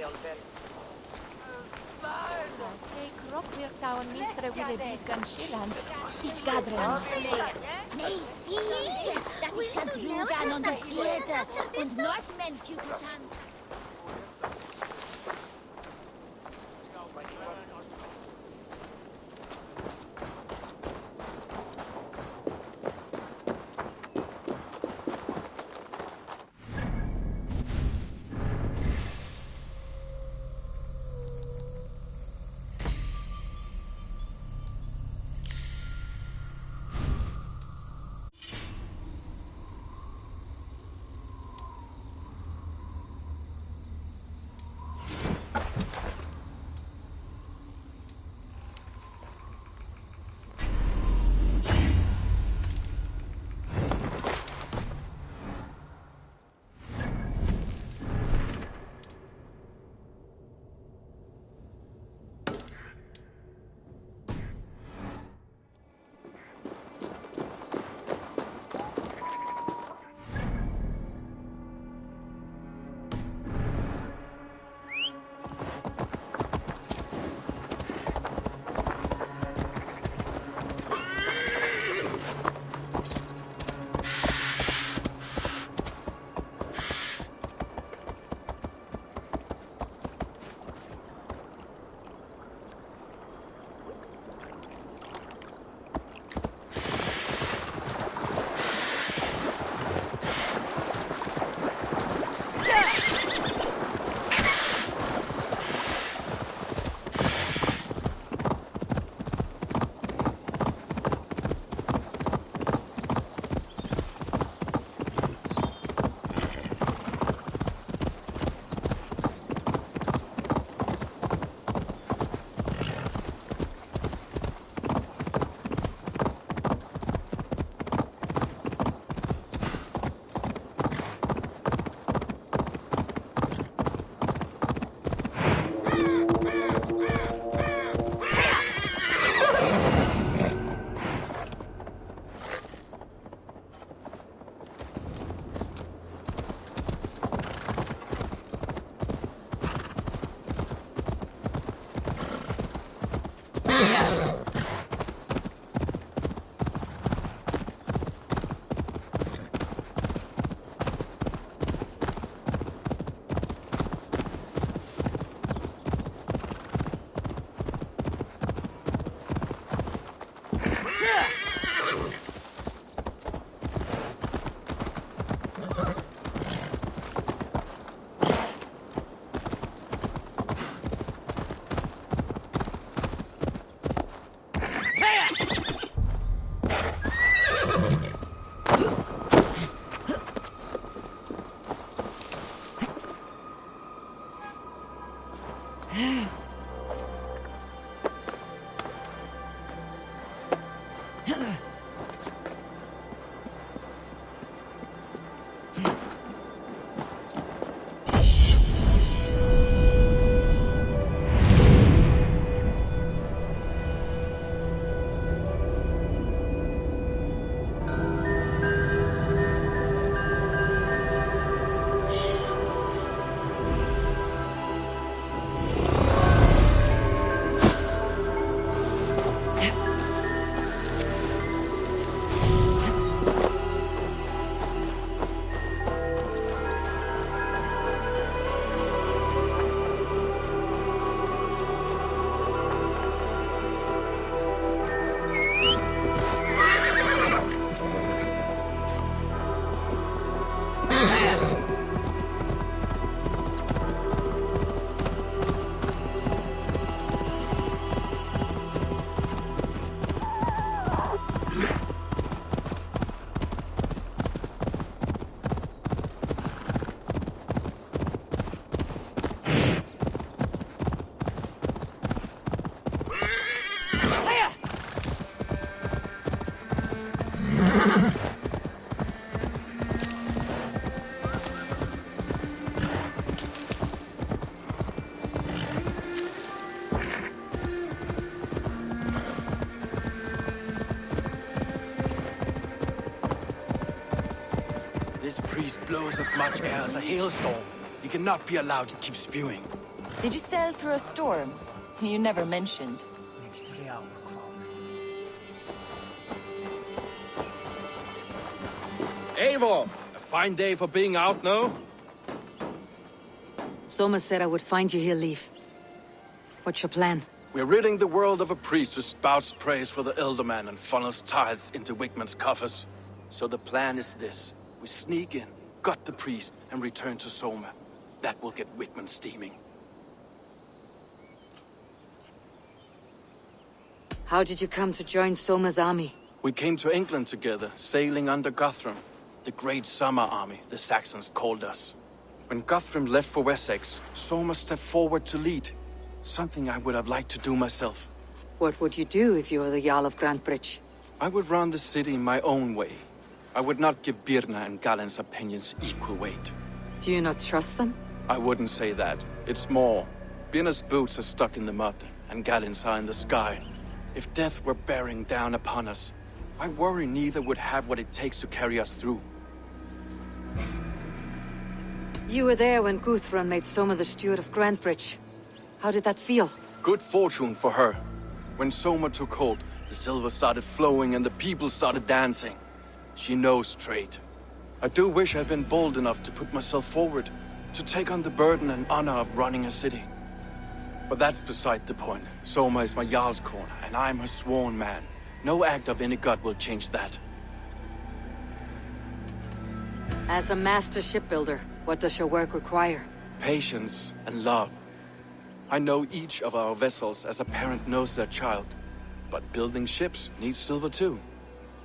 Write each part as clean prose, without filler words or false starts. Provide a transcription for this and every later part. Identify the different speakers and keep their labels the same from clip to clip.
Speaker 1: Say Krokvirtaun minster ville bygga skillan. Ich gadren.
Speaker 2: Nee, Fields! Das ist schon Judan und der Vierte und Northmen Judan.
Speaker 3: Blows as much air as a hailstorm. He cannot be allowed to keep spewing. Did you sail through a storm? You never mentioned.
Speaker 4: Eivor! A fine day for being out, no?
Speaker 5: Soma said I would find you here, Leaf. What's your plan?
Speaker 4: We're ridding the world of a priest who spouts praise for the Elderman and funnels tithes into Wigman's coffers. So the plan is this. We sneak in, gut the priest, and return to Soma. That will get Wigman steaming.
Speaker 5: How did you come to join Soma's army?
Speaker 4: We came to England together, sailing under Guthrum. The Great Summer Army, the Saxons called us. When Guthrum left for Wessex, Soma stepped forward to lead. Something I would have liked to do myself.
Speaker 5: What would you do if you were the Jarl of Grantebridge?
Speaker 4: I would run the city my own way. I would not give Birna and Galen's opinions equal weight.
Speaker 5: Do you not trust them?
Speaker 4: I wouldn't say that. It's more. Birna's boots are stuck in the mud, and Galen's are in the sky. If death were bearing down upon us, I worry neither would have what it takes to carry us through.
Speaker 5: You were there when Guthrum made Soma the steward of Grantebridge. How did that feel?
Speaker 4: Good fortune for her. When Soma took hold, the silver started flowing and the people started dancing. She knows trade. I do wish I'd been bold enough to put myself forward, to take on the burden and honor of running a city. But that's beside the point. Soma is my Jarl's corner, and I'm her sworn man. No act of any god will change that.
Speaker 5: As a master shipbuilder, what does your work require?
Speaker 4: Patience and love. I know each of our vessels as a parent knows their child. But building ships needs silver too.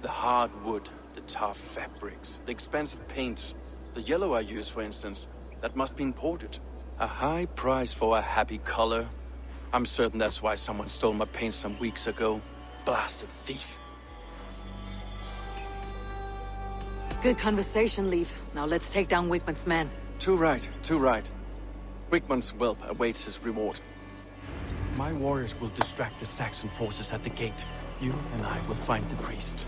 Speaker 4: The hard wood, the tough fabrics, the expensive paints. The yellow I use, for instance, that must be imported. A high price for a happy color. I'm certain that's why someone stole my paint some weeks ago. Blasted thief.
Speaker 5: Good conversation, Leaf. Now let's take down Wigman's men.
Speaker 4: Too right, too right. Wigman's whelp awaits his reward. My warriors will distract the Saxon forces at the gate. You and I will find the priest.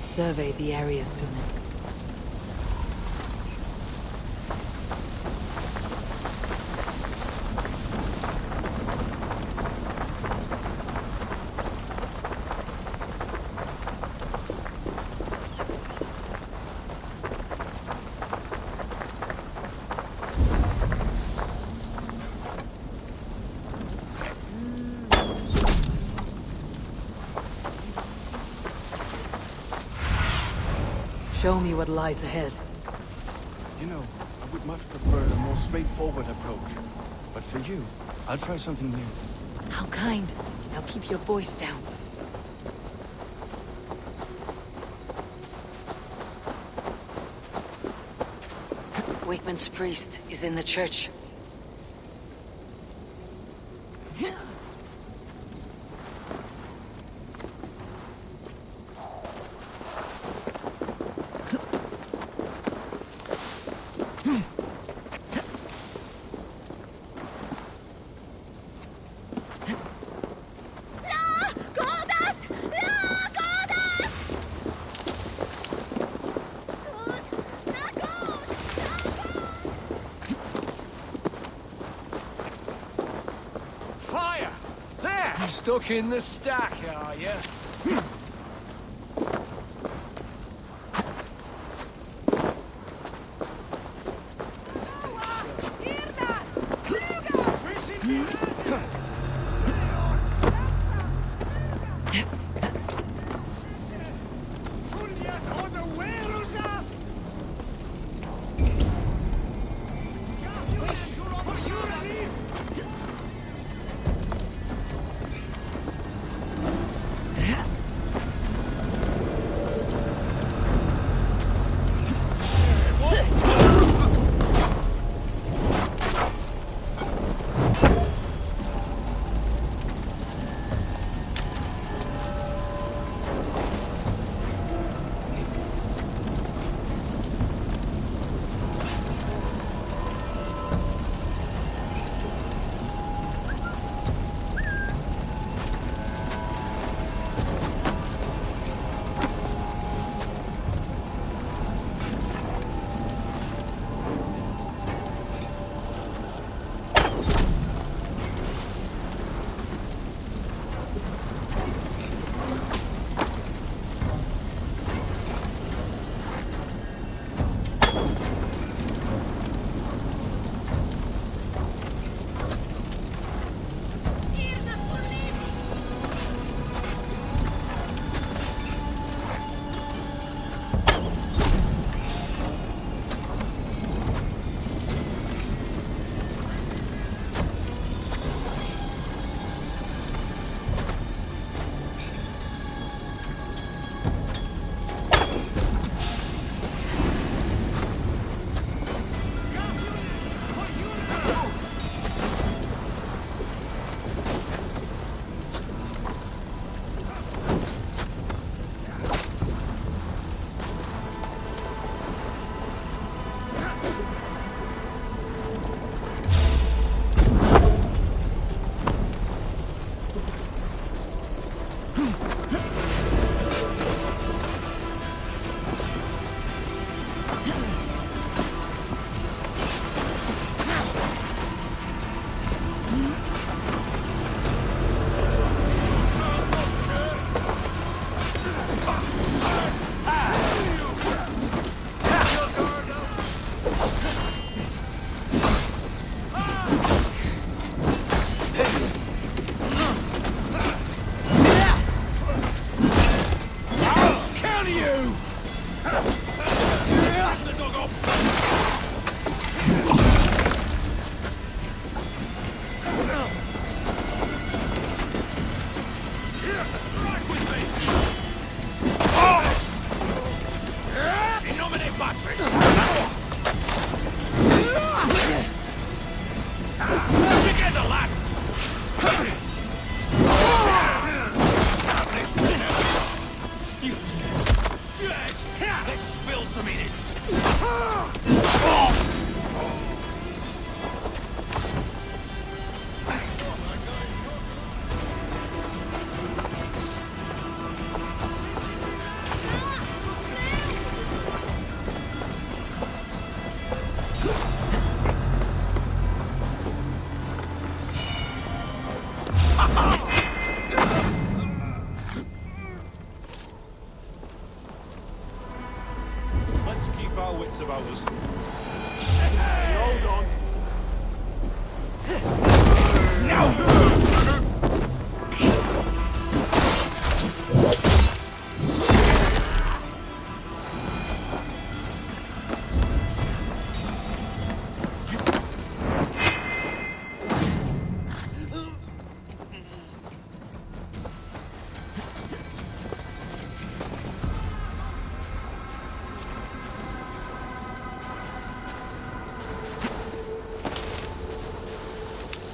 Speaker 5: Survey the area soon. Show me what lies ahead.
Speaker 4: You know, I would much prefer a more straightforward approach. But for you, I'll try something new.
Speaker 5: How kind. Now keep your voice down. Wigman's priest is in the church.
Speaker 6: Stuck in the stack, are you?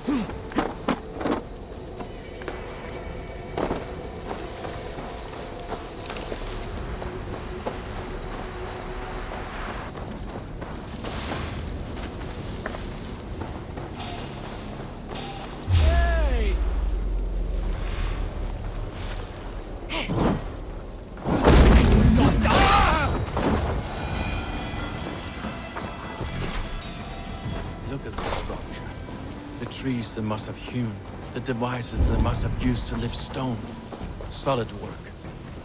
Speaker 6: Hey!
Speaker 4: Look at the structure. The trees they must have hewn. The devices they must have used to lift stone. Solid work.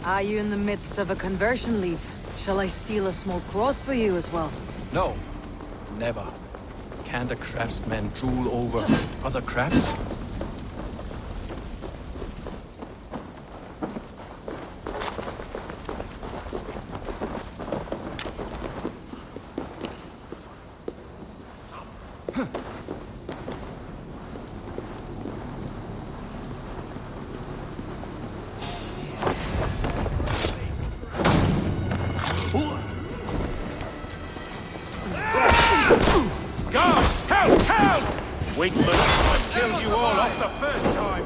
Speaker 5: Are you in the midst of a conversion leave? Shall I steal a small cross for you as well?
Speaker 4: No, never. Can't a craftsman drool over other crafts?
Speaker 7: Guards! Help! Help! Winkman, I killed you all off the first time!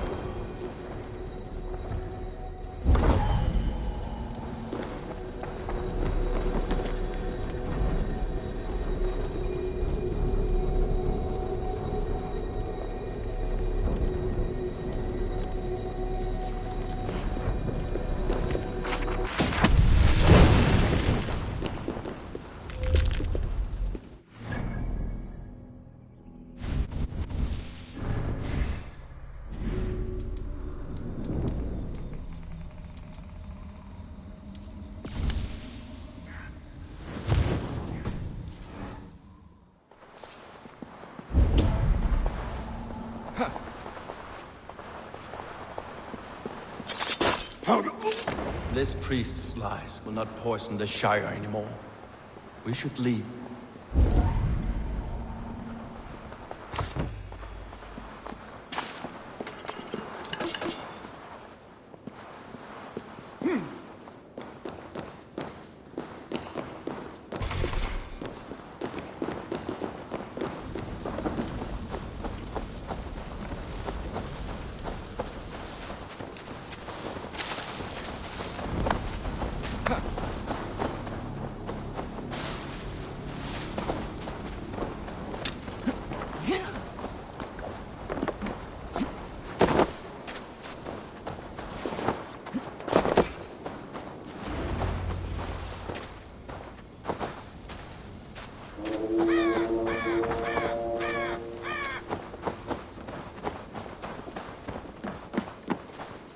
Speaker 4: This priest's lies will not poison the Shire anymore. We should leave.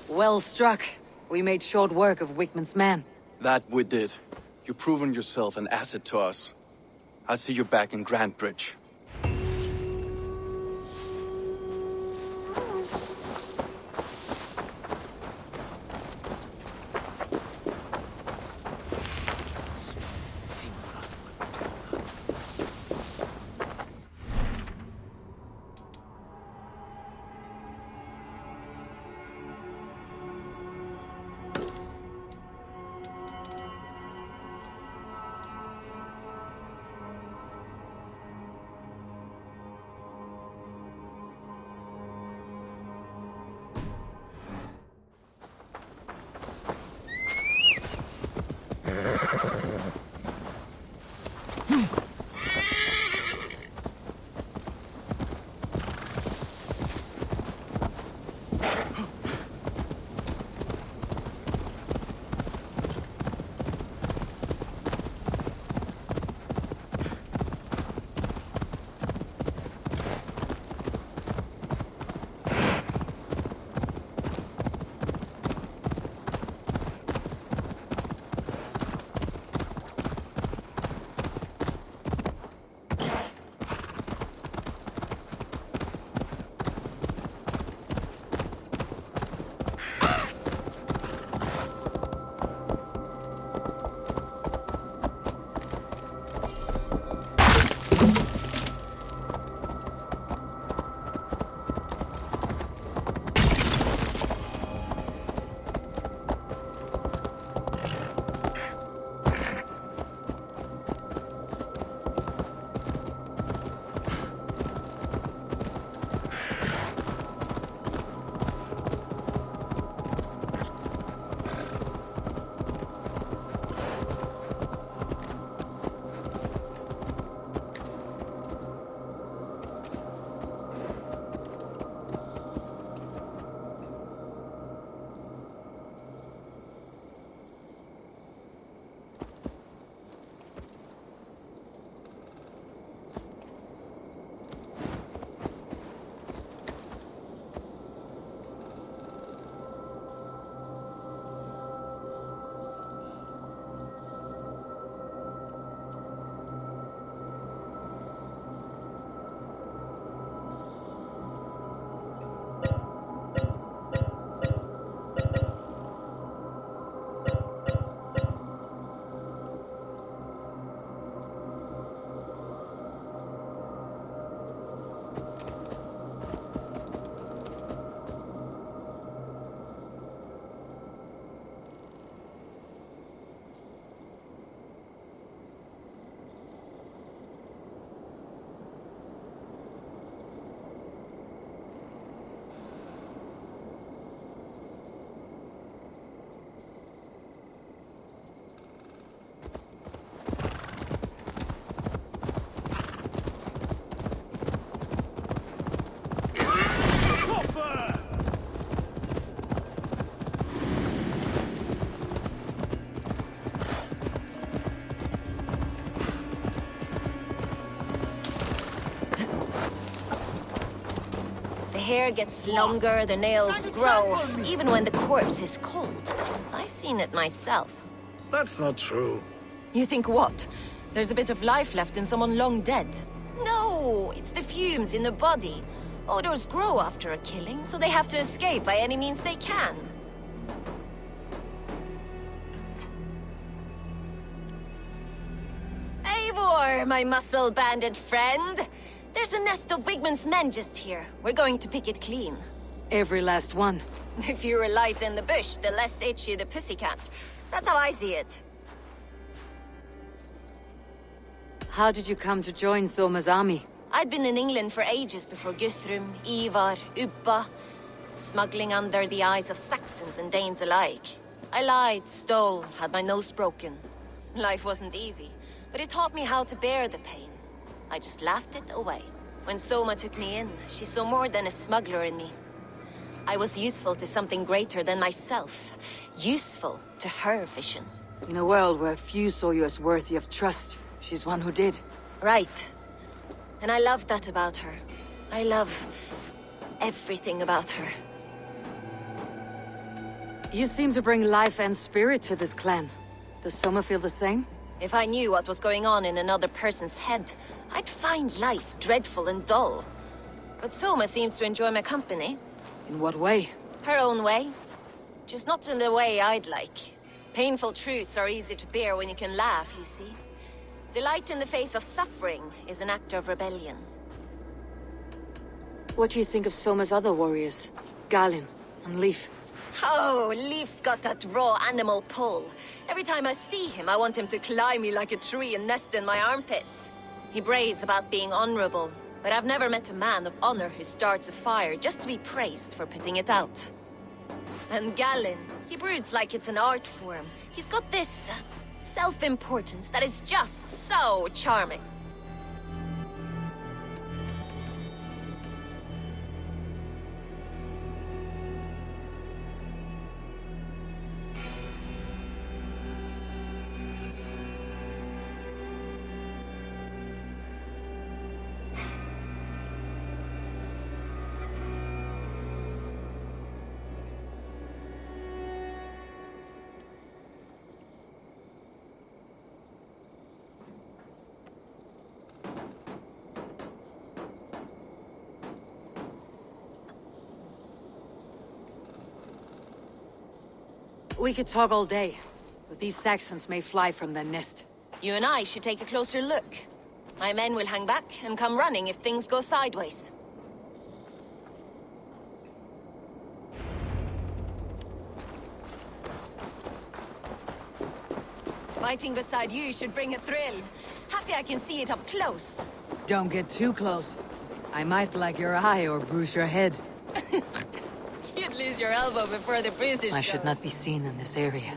Speaker 5: Well struck. We made short work of Wickman's men.
Speaker 4: That we did. You've proven yourself an asset to us. I'll see you back in Grantbridge.
Speaker 8: hair gets longer, the nails grow, even when the corpse is cold. I've seen it myself.
Speaker 6: That's not true.
Speaker 3: You think what? There's a bit of life left in someone long dead.
Speaker 8: No, it's the fumes in the body. Odors grow after a killing, so they have to escape by any means they can. Eivor, my muscle-banded friend. There's a nest of Wigman's men just here. We're going to pick it clean.
Speaker 5: Every last one.
Speaker 8: The fewer lies in the bush, the less itchy the pussycat. That's how I see it.
Speaker 5: How did you come to join Soma's army?
Speaker 8: I'd been in England for ages before Guthrum, Ivar, Ubba, smuggling under the eyes of Saxons and Danes alike. I lied, stole, had my nose broken. Life wasn't easy, but it taught me how to bear the pain. I just laughed it away. When Soma took me in, she saw more than a smuggler in me. I was useful to something greater than myself. Useful to her vision.
Speaker 5: In a world where few saw you as worthy of trust, she's one who did.
Speaker 8: Right. And I love that about her. I love everything about her.
Speaker 5: You seem to bring life and spirit to this clan. Does Soma feel the same?
Speaker 8: If I knew what was going on in another person's head, I'd find life dreadful and dull. But Soma seems to enjoy my company.
Speaker 5: In what way?
Speaker 8: Her own way. Just not in the way I'd like. Painful truths are easy to bear when you can laugh, you see. Delight in the face of suffering is an act of rebellion.
Speaker 5: What do you think of Soma's other warriors? Galin and Leaf?
Speaker 8: Oh, Leaf's got that raw animal pull. Every time I see him, I want him to climb me like a tree and nest in my armpits. He brays about being honorable, but I've never met a man of honor who starts a fire just to be praised for putting it out. And Galin, he broods like it's an art form. He's got this self-importance that is just so charming.
Speaker 5: We could talk all day, but these Saxons may fly from their nest.
Speaker 8: You and I should take a closer look. My men will hang back and come running if things go sideways. Fighting beside you should bring a thrill. Happy I can see it up close.
Speaker 5: Don't get too close. I might black your eye or bruise your head.
Speaker 8: You'd lose your elbow before the bruises show.
Speaker 5: I should not be seen in this area.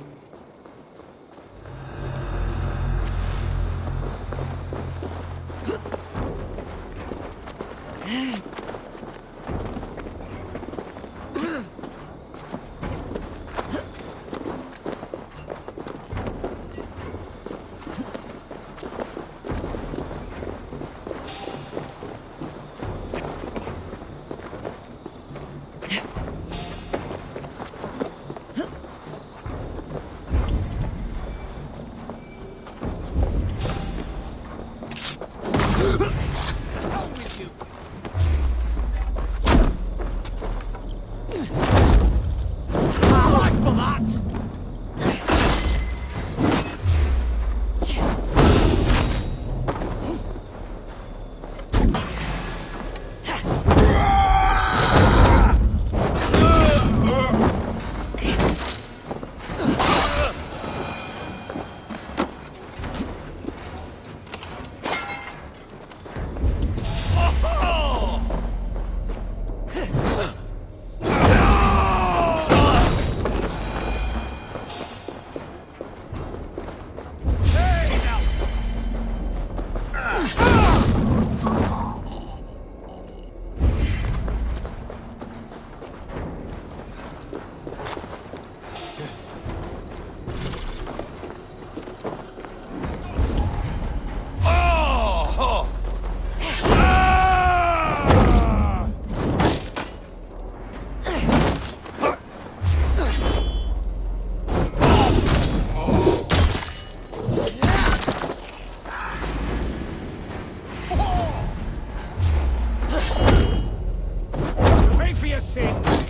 Speaker 6: sins.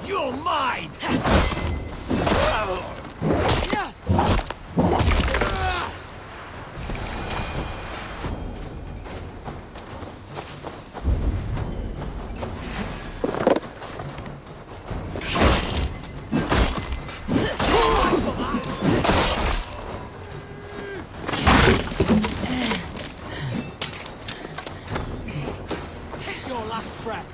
Speaker 6: You're mine! Your last breath.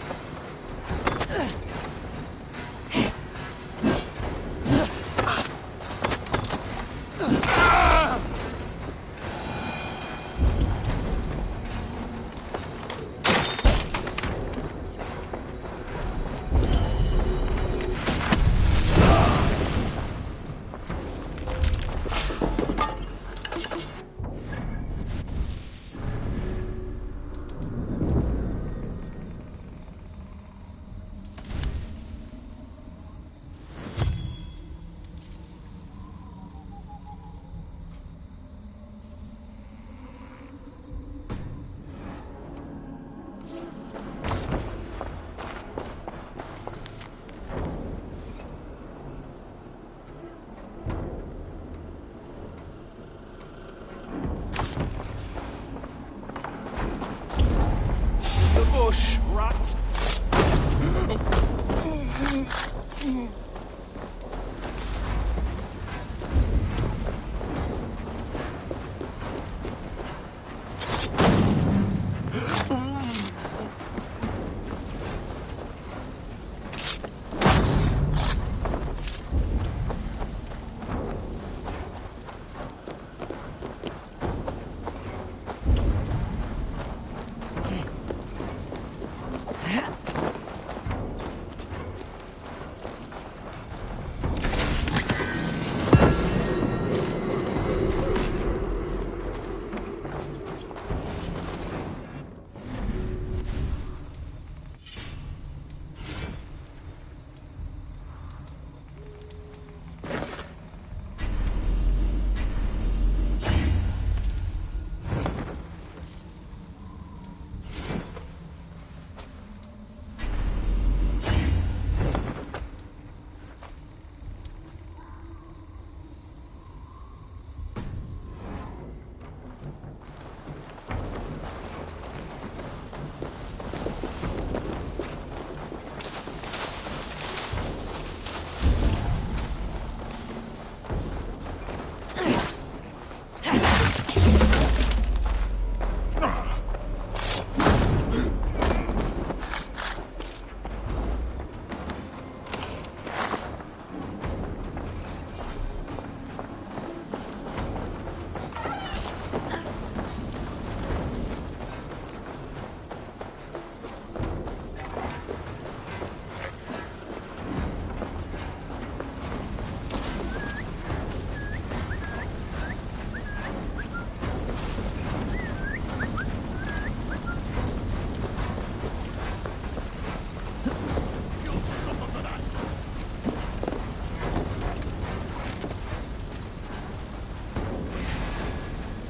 Speaker 6: The bush, rat.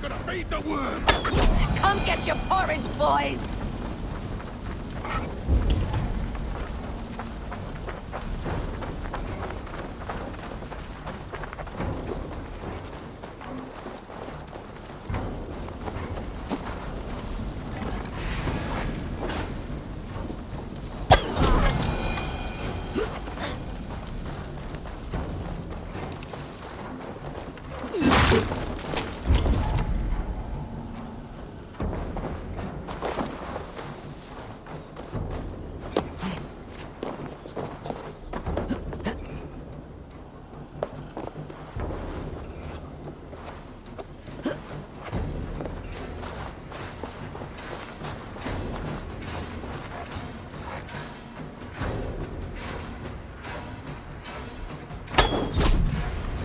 Speaker 6: Gonna feed the worms!
Speaker 8: Come get your porridge, boys!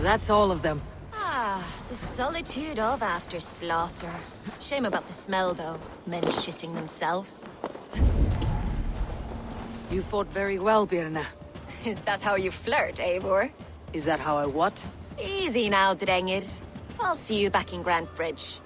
Speaker 5: That's all of them.
Speaker 8: Ah, the solitude of after slaughter. Shame about the smell, though. Men shitting themselves.
Speaker 5: You fought very well, Birna.
Speaker 8: Is that how you flirt, Eivor?
Speaker 5: Is that how I what?
Speaker 8: Easy now, Drengir. I'll see you back in Grand Bridge.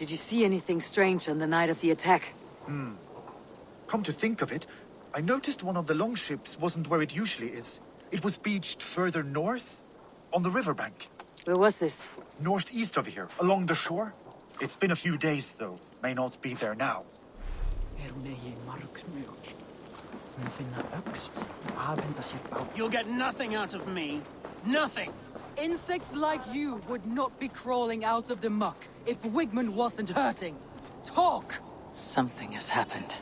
Speaker 5: Did you see anything strange on the night of the attack?
Speaker 9: Come to think of it, I noticed one of the longships wasn't where it usually is. It was beached further north, on the riverbank.
Speaker 5: Where was this?
Speaker 9: Northeast of here, along the shore. It's been a few days, though. May not be there now.
Speaker 6: You'll get nothing out of me. Nothing!
Speaker 10: Insects like you would not be crawling out of the muck if Wigmund wasn't hurting. Talk!
Speaker 5: Something has happened.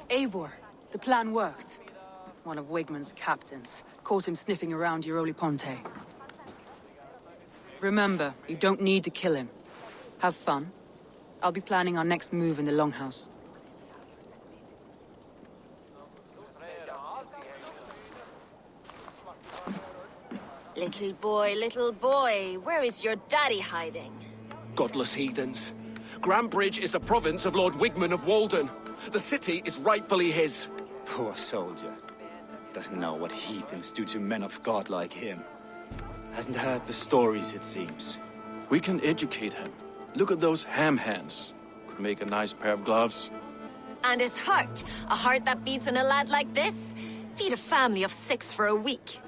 Speaker 10: Eivor, the plan worked. One of Wigmund's captains caught him sniffing around Euroli Ponte. Remember, you don't need to kill him. Have fun. I'll be planning our next move in the Longhouse.
Speaker 8: Little boy, where is your daddy hiding?
Speaker 11: Godless heathens. Grambridge is a province of Lord Wigmund of Walden. The city is rightfully his.
Speaker 12: Poor soldier. Doesn't know what heathens do to men of God like him. Hasn't heard the stories, it seems.
Speaker 4: We can educate him. Look at those ham hands. Could make a nice pair of gloves.
Speaker 8: And his heart. A heart that beats in a lad like this? Feed a family of 6 for a week.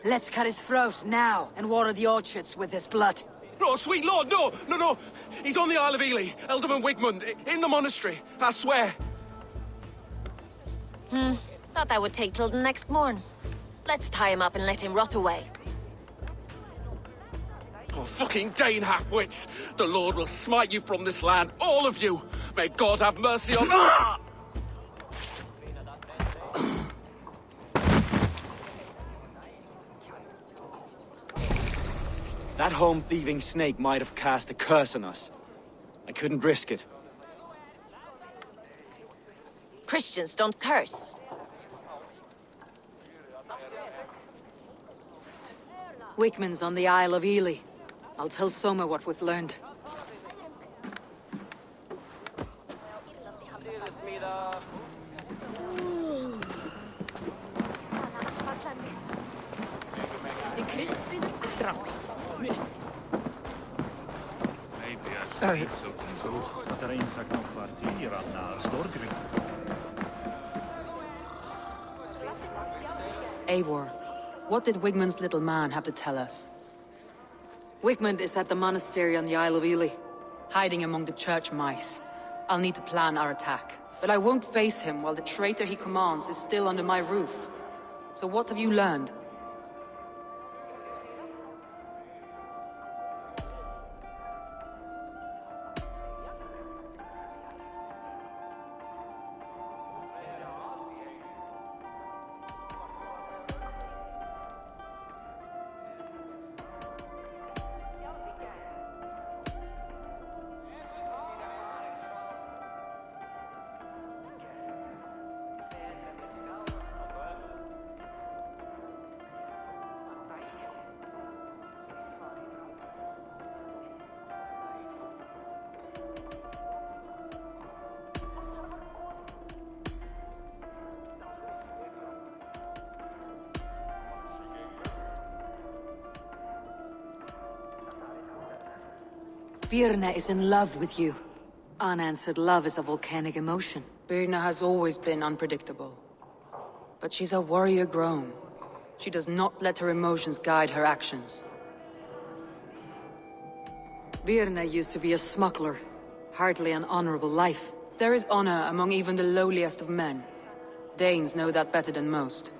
Speaker 5: Let's cut his throat now and water the orchards with his blood.
Speaker 11: No, sweet lord, no! No, no! He's on the Isle of Ely, Ealdorman Wigmund, in the monastery, I swear.
Speaker 8: Thought that would take till the next morn. Let's tie him up and let him rot away.
Speaker 11: Oh, fucking Dane halfwits! The Lord will smite you from this land, all of you! May God have mercy on...
Speaker 12: That home-thieving snake might have cast a curse on us. I couldn't risk it.
Speaker 8: Christians don't curse.
Speaker 5: Wigman's on the Isle of Ely. I'll tell Soma what we've learned. Eivor, what did Wigmund's little man have to tell us? Wigmund is at the monastery on the Isle of Ely, hiding among the church mice. I'll need to plan our attack, but I won't face him while the traitor he commands is still under my roof. So what have you learned? Birna is in love with you. Unanswered love is a volcanic emotion. Birna has always been unpredictable. But she's a warrior grown. She does not let her emotions guide her actions. Birna used to be a smuggler. Hardly an honorable life. There is honor among even the lowliest of men. Danes know that better than most.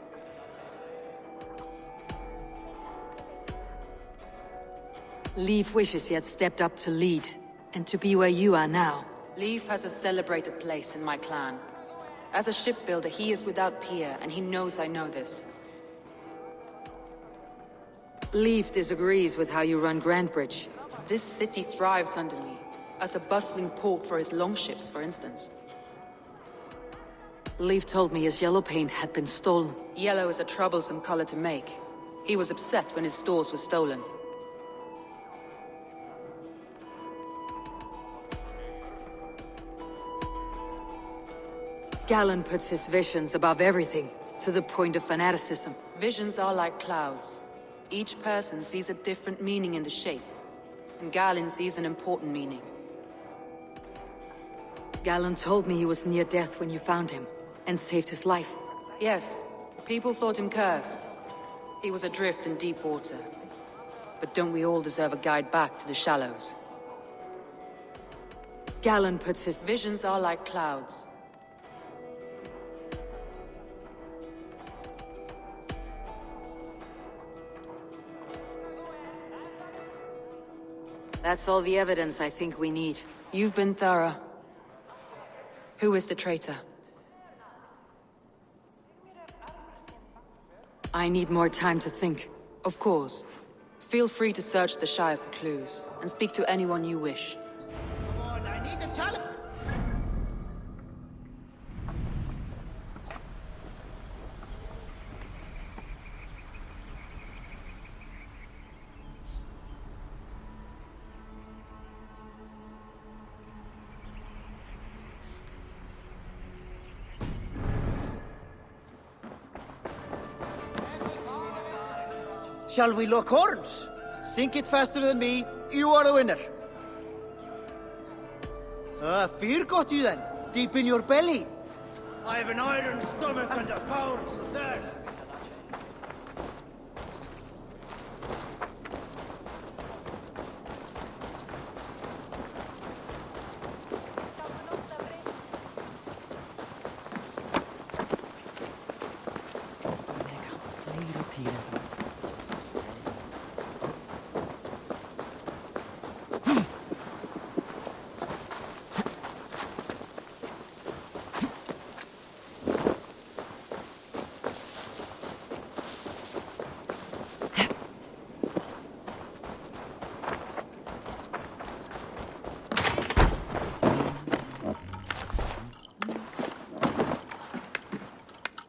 Speaker 5: Leif wishes he had stepped up to lead, and to be where you are now. Leif has a celebrated place in my clan. As a shipbuilder, he is without peer, and he knows I know this. Leif disagrees with how you run Grantebridge. This city thrives under me, as a bustling port for his longships, for instance. Leif told me his yellow paint had been stolen. Yellow is a troublesome color to make. He was upset when his stores were stolen. Galen puts his visions above everything, to the point of fanaticism. Visions are like clouds. Each person sees a different meaning in the shape, and Galen sees an important meaning. Galen told me he was near death when you found him, and saved his life. Yes, people thought him cursed. He was adrift in deep water. But don't we all deserve a guide back to the shallows? Galen puts his visions are like clouds. That's all the evidence I think we need. You've been thorough. Who is the traitor? I need more time to think. Of course. Feel free to search the Shire for clues, and speak to anyone you wish.
Speaker 6: Come on, I need the challenge.
Speaker 13: Shall we lock horns? Sink it faster than me. You are the winner. Fear got you then. Deep in your belly.
Speaker 6: I have an iron stomach and a powerful third.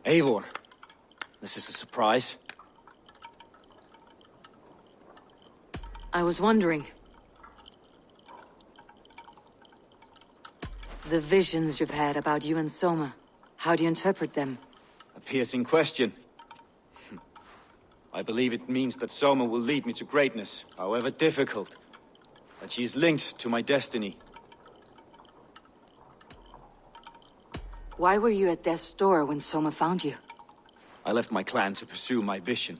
Speaker 12: Eivor, this is a surprise.
Speaker 5: I was wondering. The visions you've had about you and Soma, how do you interpret them?
Speaker 12: A piercing question. I believe it means that Soma will lead me to greatness, however difficult. That she is linked to my destiny.
Speaker 5: Why were you at death's door when Soma found you?
Speaker 12: I left my clan to pursue my vision.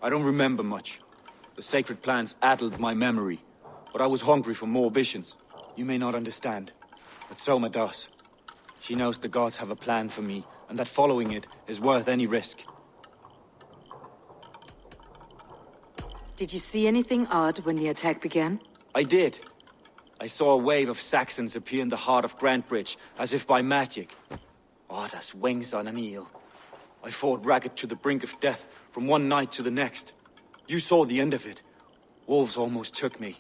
Speaker 12: I don't remember much. The sacred plants addled my memory, but I was hungry for more visions. You may not understand, but Soma does. She knows the gods have a plan for me, and that following it is worth any risk.
Speaker 5: Did you see anything odd when the attack began?
Speaker 12: I did. I saw a wave of Saxons appear in the heart of Grantbridge, as if by magic. Odd as wings on an eel. I fought ragged to the brink of death, from one night to the next. You saw the end of it. Wolves almost took me.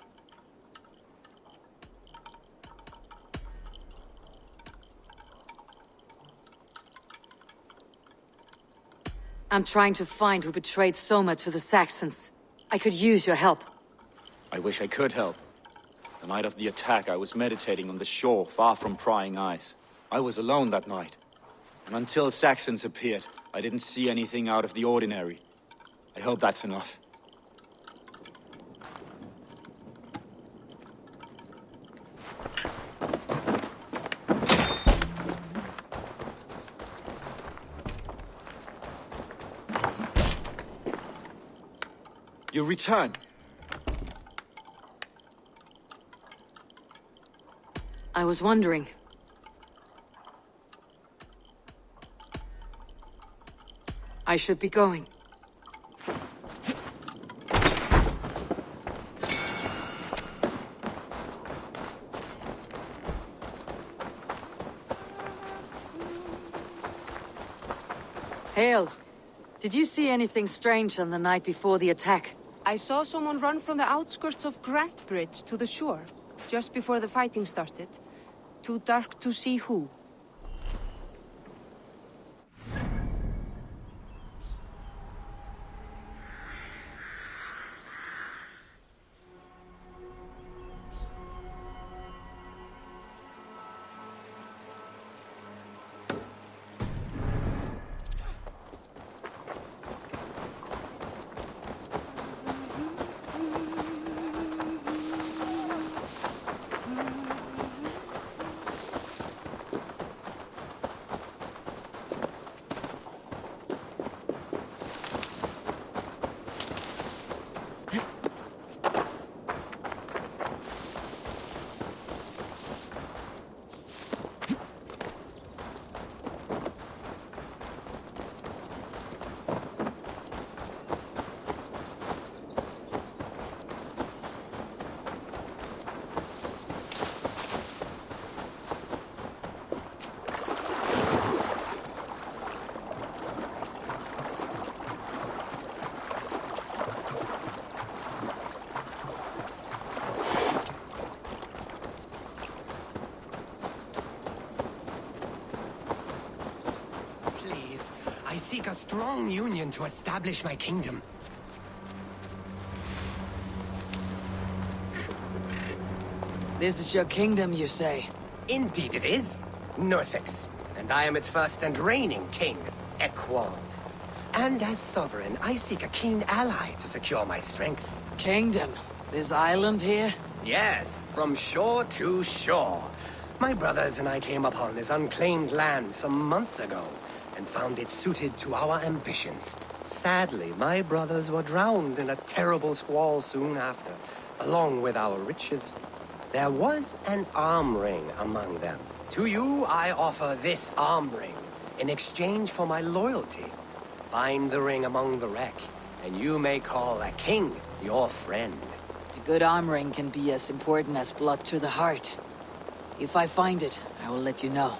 Speaker 5: I'm trying to find who betrayed Soma to the Saxons. I could use your help.
Speaker 12: I wish I could help. The night of the attack, I was meditating on the shore, far from prying eyes. I was alone that night. And until Saxons appeared, I didn't see anything out of the ordinary. I hope that's enough. You return.
Speaker 5: I was wondering. I should be going. Hail. Did you see anything strange on the night before the attack?
Speaker 14: I saw someone run from the outskirts of Grantbridge to the shore, just before the fighting started. Too dark to see who.
Speaker 15: I seek a strong union to establish my kingdom.
Speaker 10: This is your kingdom, you say?
Speaker 15: Indeed it is. Northix. And I am its first and reigning king, Ekwald. And as sovereign, I seek a keen ally to secure my strength.
Speaker 10: Kingdom? This island here?
Speaker 15: Yes, from shore to shore. My brothers and I came upon this unclaimed land some months ago, and found it suited to our ambitions. Sadly, my brothers were drowned in a terrible squall soon after, along with our riches. There was an arm ring among them. To you, I offer this arm ring, in exchange for my loyalty. Find the ring among the wreck, and you may call a king your friend.
Speaker 10: A good arm ring can be as important as blood to the heart. If I find it, I will let you know.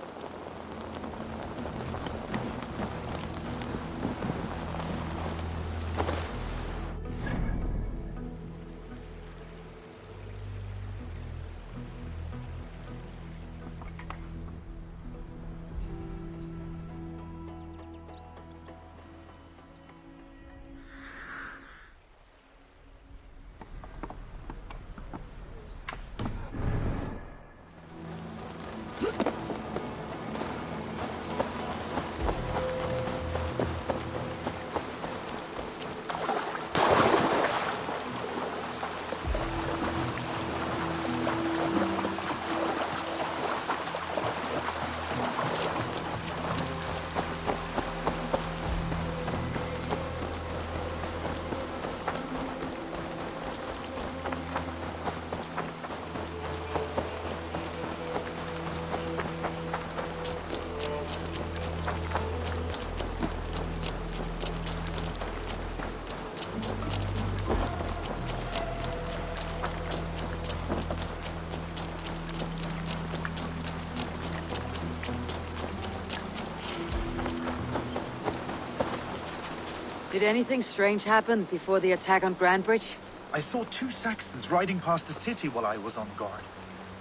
Speaker 5: Did anything strange happen before the attack on Grand Bridge?
Speaker 9: I saw 2 Saxons riding past the city while I was on guard.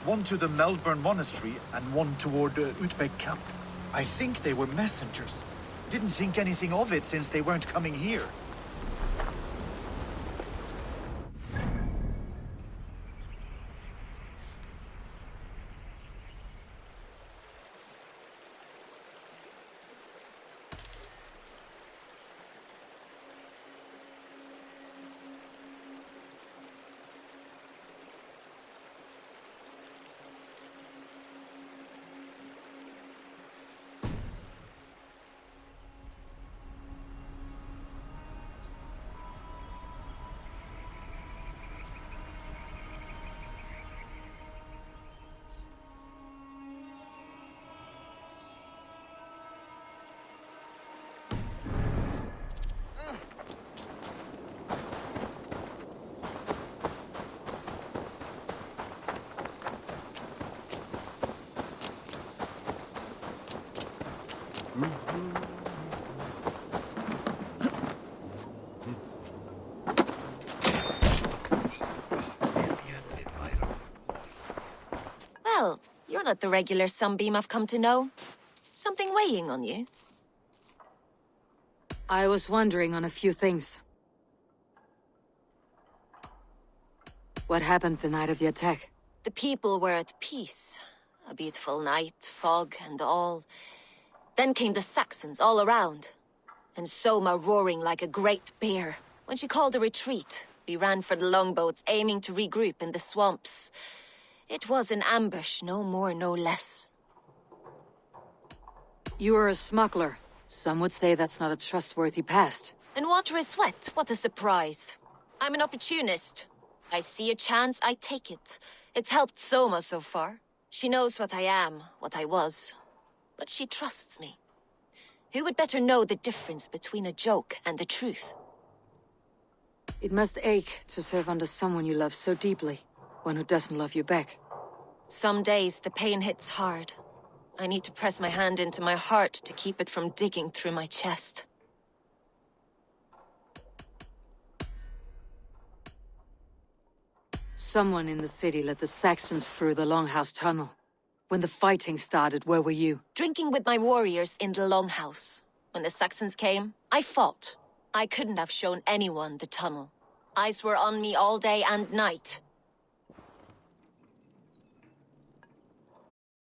Speaker 9: One to the Melbourne Monastery and one toward Utbeck Camp. I think they were messengers. Didn't think anything of it since they weren't coming here.
Speaker 8: Well, you're not the regular sunbeam I've come to know. Something weighing on you?
Speaker 5: I was wondering on a few things. What happened the night of the attack?
Speaker 8: The people were at peace. A beautiful night, fog and all. Then came the Saxons all around. And Soma roaring like a great bear. When she called a retreat, we ran for the longboats, aiming to regroup in the swamps. It was an ambush, no more, no less.
Speaker 5: You were a smuggler. Some would say that's not a trustworthy past.
Speaker 8: And water is wet, what a surprise. I'm an opportunist. I see a chance, I take it. It's helped Soma so far. She knows what I am, what I was. But she trusts me. Who would better know the difference between a joke and the truth?
Speaker 5: It must ache to serve under someone you love so deeply. One who doesn't love you back.
Speaker 8: Some days the pain hits hard. I need to press my hand into my heart to keep it from digging through my chest.
Speaker 5: Someone in the city let the Saxons through the Longhouse tunnel. When the fighting started, where were you?
Speaker 8: Drinking with my warriors in the Longhouse. When the Saxons came, I fought. I couldn't have shown anyone the tunnel. Eyes were on me all day and night.